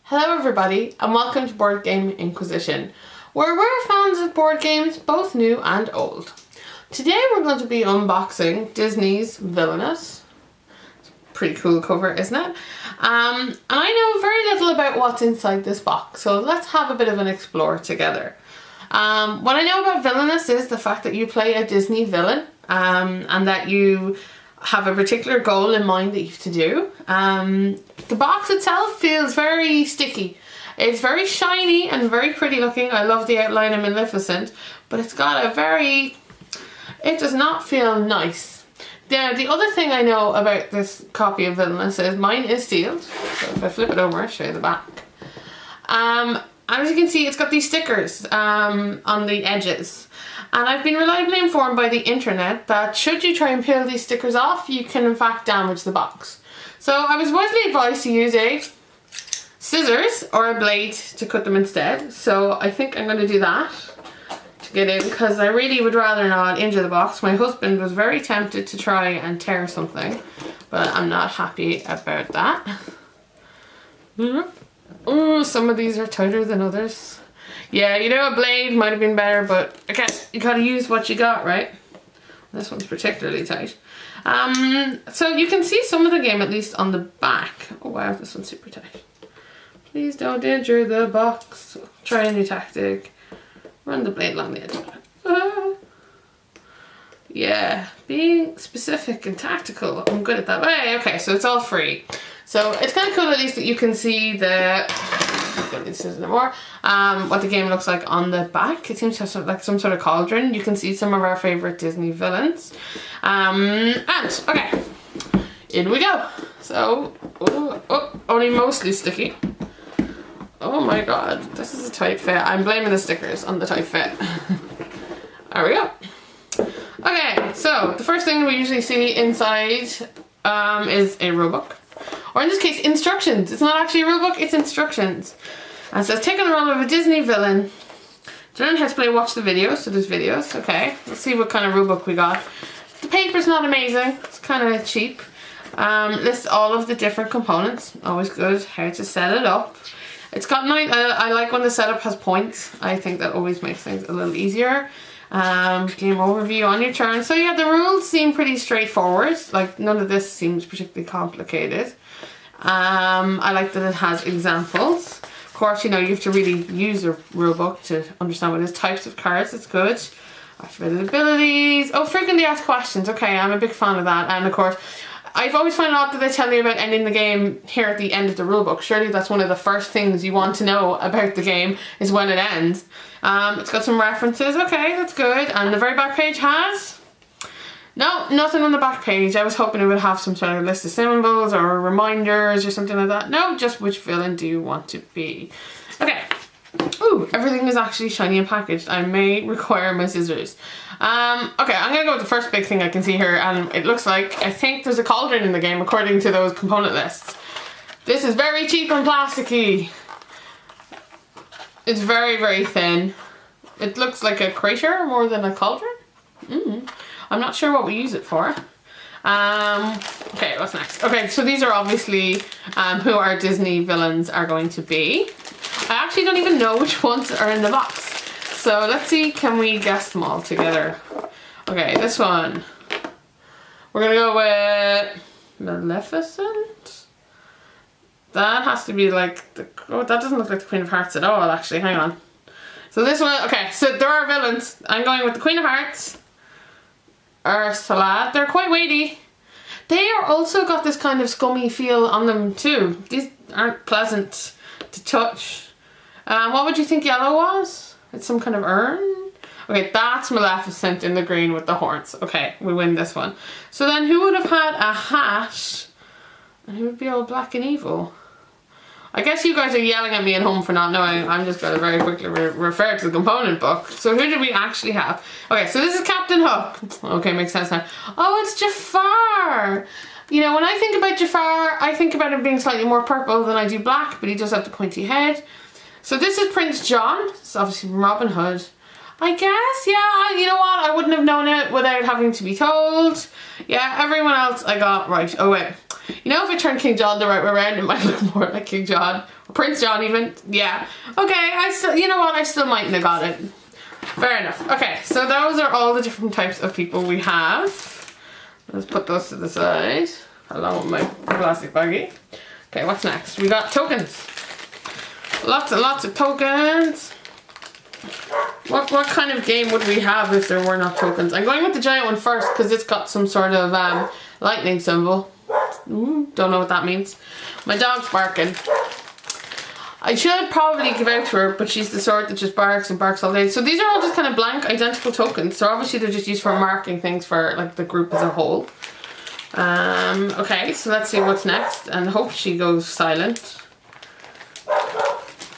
Hello everybody and welcome to Board Game Inquisition, where we're fans of board games both new and old. Today we're going to be unboxing Disney's Villainous. It's a pretty cool cover, isn't it? And I know very little about what's inside this box, so let's have a bit of an explore together. What I know about Villainous is the fact that you play a Disney villain and that you have a particular goal in mind that you have to do. The box itself feels very sticky. It's very shiny and very pretty looking. I love the outline of Maleficent, but it's got a very... it does not feel nice. The other thing I know about this copy of Villainous is mine is sealed. So if I flip it over, I'll show you the back. As you can see, it's got these stickers on the edges. And I've been reliably informed by the internet that should you try and peel these stickers off, you can in fact damage the box. So I was wisely advised to use a scissors or a blade to cut them instead. So I think I'm going to do that to get in, because I really would rather not injure the box. My husband was very tempted to try and tear something, but I'm not happy about that. Oh, some of these are tighter than others. Yeah, you know, a blade might have been better, but again, you gotta use what you got, right? This one's particularly tight. So you can see some of the game, at least on the back. Oh wow, this one's super tight. Please don't injure the box. Try a new tactic. Run the blade along the edge of it. Yeah, being specific and tactical. I'm good at that. Hey, okay, so it's all free. So it's kind of cool at least that you can see the... don't need to scissors anymore. What the game looks like on the back. It seems to have like some sort of cauldron. You can see some of our favourite Disney villains. And okay, in we go. So, only mostly sticky. Oh my god, this is a tight fit. I'm blaming the stickers on the tight fit. There we go. Okay, so the first thing we usually see inside is a rulebook. Or in this case, instructions. It's not actually a rulebook, it's instructions. And it says, take on the role of a Disney villain. To learn how to play, watch the videos. So there's videos, okay. Let's see what kind of rulebook we got. The paper's not amazing. It's kind of cheap. Lists all of the different components. Always good. How to set it up. It's got nice, I like when the setup has points. I think that always makes things a little easier. Game overview on your turn. So yeah, the rules seem pretty straightforward. Like, none of this seems particularly complicated. I like that it has examples. Of course, you know, you have to really use a rulebook to understand what it is. Types of cards, it's good. Activated abilities. Oh, frequently asked questions. Okay, I'm a big fan of that. And of course, I've always found it odd that they tell you about ending the game here at the end of the rulebook. Surely that's one of the first things you want to know about the game, is when it ends. It's got some references. Okay, that's good. And the very back page has... no, nothing on the back page. I was hoping it would have some sort of list of symbols or reminders or something like that. No, just which villain do you want to be. Okay. Ooh, everything is actually shiny and packaged. I may require my scissors. Okay, I'm gonna go with the first big thing I can see here, and it looks like, I think there's a cauldron in the game according to those component lists. This is very cheap and plasticky. It's very, very thin. It looks like a crater more than a cauldron. I'm not sure what we use it for. Okay, what's next? Okay, so these are obviously who our Disney villains are going to be. I actually don't even know which ones are in the box. So let's see, can we guess them all together? Okay, this one. We're gonna go with Maleficent. That has to be like the... oh, that doesn't look like the Queen of Hearts at all, actually. Hang on. So this one... okay, so there are villains. I'm going with the Queen of Hearts. Ursula. They're quite weighty. They are also got this kind of scummy feel on them too. These aren't pleasant to touch. What would you think yellow was? It's some kind of urn? Okay, that's Maleficent in the green with the horns. Okay, we win this one. So then who would have had a hat? And who would be all black and evil? I guess you guys are yelling at me at home for not knowing. I'm just going to very quickly refer to the component book. So who did we actually have? Okay, so this is Captain Hook. Okay, makes sense now. Oh, it's Jafar. You know, when I think about Jafar, I think about him being slightly more purple than I do black, but he does have the pointy head. So this is Prince John. It's obviously from Robin Hood. I guess, yeah, you know what? I wouldn't have known it without having to be told. Yeah, everyone else I got right. Oh wait, you know, if I turn King John the right way around, it might look more like King John. Prince John even. Yeah. Okay, I still, you know what, I still mightn't have got it. Fair enough. Okay, so those are all the different types of people we have. Let's put those to the side, along with my plastic baggie. Okay, what's next? We got tokens. Lots and lots of tokens. What kind of game would we have if there were not tokens? I'm going with the giant one first because it's got some sort of lightning symbol. Ooh, don't know what that means. My dog's barking. I should probably give out to her, but she's the sort that just barks and barks all day. So these are all just kind of blank, identical tokens. So obviously they're just used for marking things for like the group as a whole. Okay, so let's see what's next, and hope she goes silent.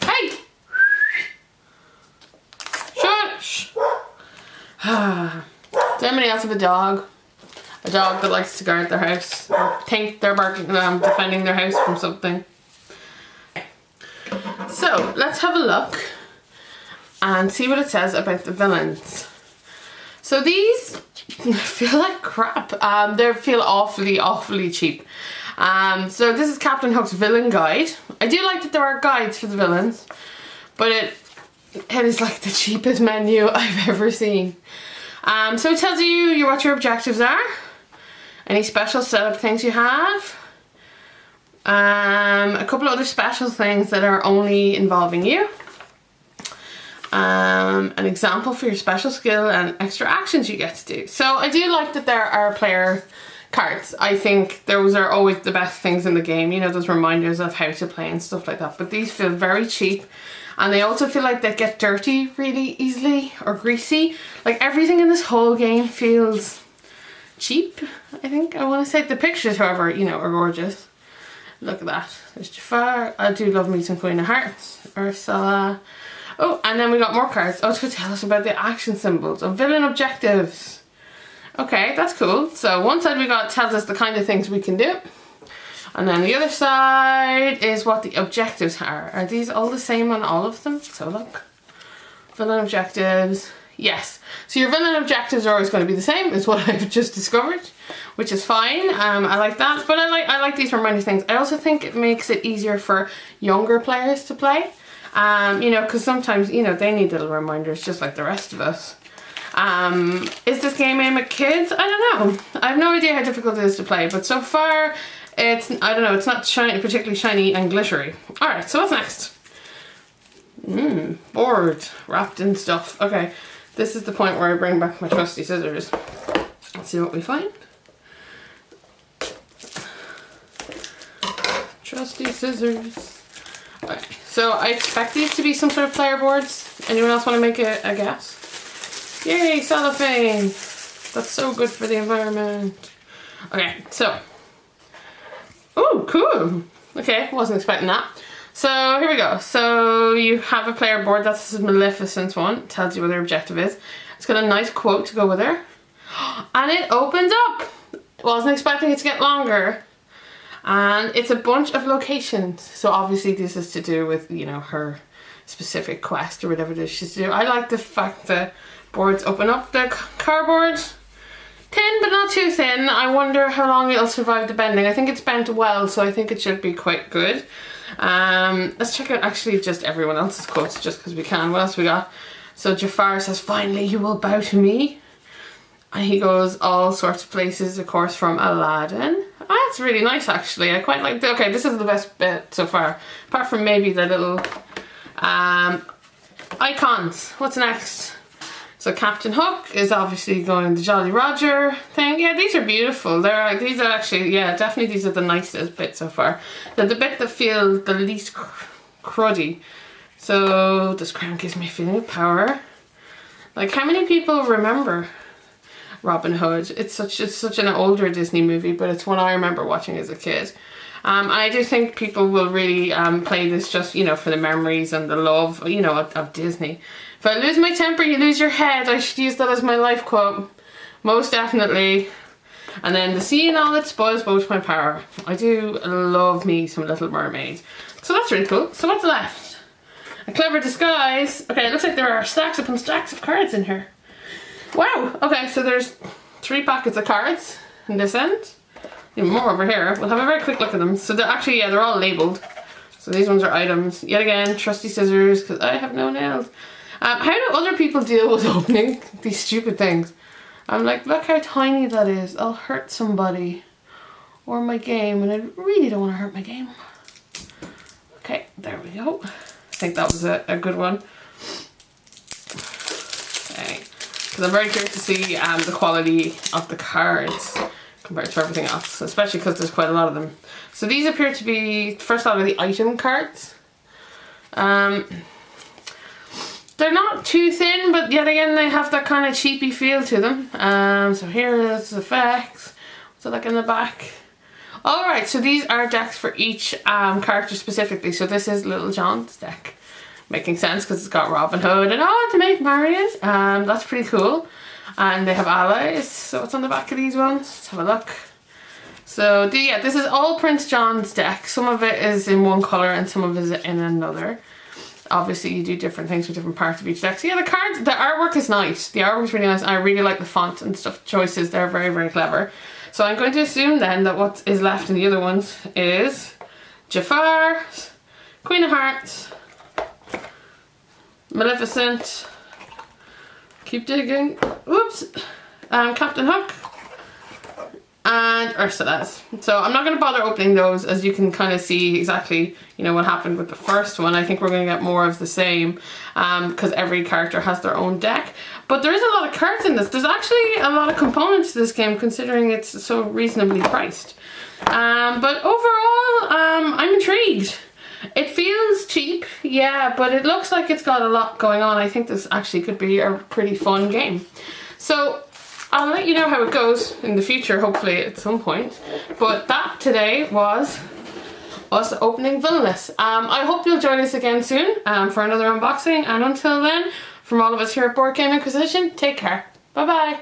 Hey! Shush! Does anybody else have a dog? A dog that likes to guard their house, or think they're barking, defending their house from something. So let's have a look and see what it says about the villains. So these feel like crap. They feel awfully cheap. So this is Captain Hook's villain guide. I do like that there are guides for the villains, but it is like the cheapest menu I've ever seen. So it tells you what your objectives are, any special setup things you have, a couple of other special things that are only involving you, an example for your special skill, and extra actions you get to do. So I do like that there are player cards. I think those are always the best things in the game, you know, those reminders of how to play and stuff like that. But these feel very cheap, and they also feel like they get dirty really easily, or greasy. Like everything in this whole game feels cheap, I think I want to say. The pictures, however, you know, are gorgeous. Look at that. There's Jafar. I do love me some Queen of Hearts. Ursula. Oh, and then we got more cards. Oh, to tell us about the action symbols of villain objectives. Okay, that's cool. So one side we got tells us the kind of things we can do. And then the other side is what the objectives are. Are these all the same on all of them? So look. Villain objectives. Yes. So your villain objectives are always going to be the same, is what I've just discovered, which is fine. I like that. But I like these reminder things. I also think it makes it easier for younger players to play. You know, because sometimes, you know, they need little reminders just like the rest of us. Is this game aimed at kids? I don't know. I have no idea how difficult it is to play, but so far it's, I don't know, it's not shiny, particularly shiny and glittery. Alright, so what's next? Board wrapped in stuff. Okay, this is the point where I bring back my trusty scissors. Let's see what we find. Trusty scissors. Okay, so I expect these to be some sort of player boards. Anyone else want to make a guess? Yay, cellophane! That's so good for the environment. Okay, so. Oh, cool. Okay, wasn't expecting that. So here we go. So you have a player board. That's this Maleficent's one. It tells you what their objective is. It's got a nice quote to go with her. And it opens up. Wasn't expecting it to get longer. And it's a bunch of locations. So obviously this is to do with, you know, her specific quest or whatever it is she's to do. I like the fact that boards open up. The cardboard, thin but not too thin. I wonder how long it'll survive the bending. I think it's bent well, so I think it should be quite good. Let's check out actually just everyone else's quotes just because we can. What else we got? So Jafar says, "Finally you will bow to me." And he goes all sorts of places, of course, from Aladdin. Oh, that's really nice actually. I quite like the, okay, this is the best bit so far. Apart from maybe the little icons. What's next? So Captain Hook is obviously going the Jolly Roger thing. Yeah, these are beautiful. These are actually, yeah, definitely these are the nicest bit so far. They're the bit that feel the least cruddy. So this crown gives me a feeling of power. Like, how many people remember Robin Hood? It's such an older Disney movie, but it's one I remember watching as a kid. I do think people will really play this just, you know, for the memories and the love, you know, of Disney. If I lose my temper, you lose your head. I should use that as my life quote. Most definitely. And then the sea and all it spoils both my power. I do love me some Little Mermaid. So that's really cool. So what's left? A clever disguise. Okay, it looks like there are stacks upon stacks of cards in here. Wow. Okay, so there's 3 packets of cards in this end. Even more over here. We'll have a very quick look at them. So they're actually, yeah, they're all labelled. So these ones are items. Yet again, trusty scissors, because I have no nails. How do other people deal with opening these stupid things? I'm like, look how tiny that is. I'll hurt somebody. Or my game, and I really don't want to hurt my game. Okay, there we go. I think that was a good one. Okay, because I'm very curious to see the quality of the cards compared to everything else, especially because there's quite a lot of them. So these appear to be, first lot of the item cards. They're not too thin, but yet again they have that kind of cheapy feel to them. So here is the effects. So like in the back. Alright, so these are decks for each character specifically. So this is Little John's deck. Making sense because it's got Robin Hood and to make Marion. That's pretty cool. And they have allies. So what's on the back of these ones? Let's have a look. So yeah, this is all Prince John's deck. Some of it is in one colour and some of it is in another. Obviously you do different things with different parts of each deck. So yeah, the cards, the artwork is nice. The artwork is really nice. I really like the font and stuff choices. They're very, very clever. So I'm going to assume then that what is left in the other ones is Jafar, Queen of Hearts, Maleficent, keep digging, whoops, Captain Hook, and Ursula's. So I'm not going to bother opening those, as you can kind of see exactly, you know, what happened with the first one. I think we're going to get more of the same because every character has their own deck. But there is a lot of cards in this. There's actually a lot of components to this game considering it's so reasonably priced. But overall, I'm intrigued. It feels cheap, yeah, but it looks like it's got a lot going on. I think this actually could be a pretty fun game. So I'll let you know how it goes in the future, hopefully at some point. But that today was us opening Villainous. I hope you'll join us again soon for another unboxing. And until then, from all of us here at Board Game Inquisition, take care. Bye bye.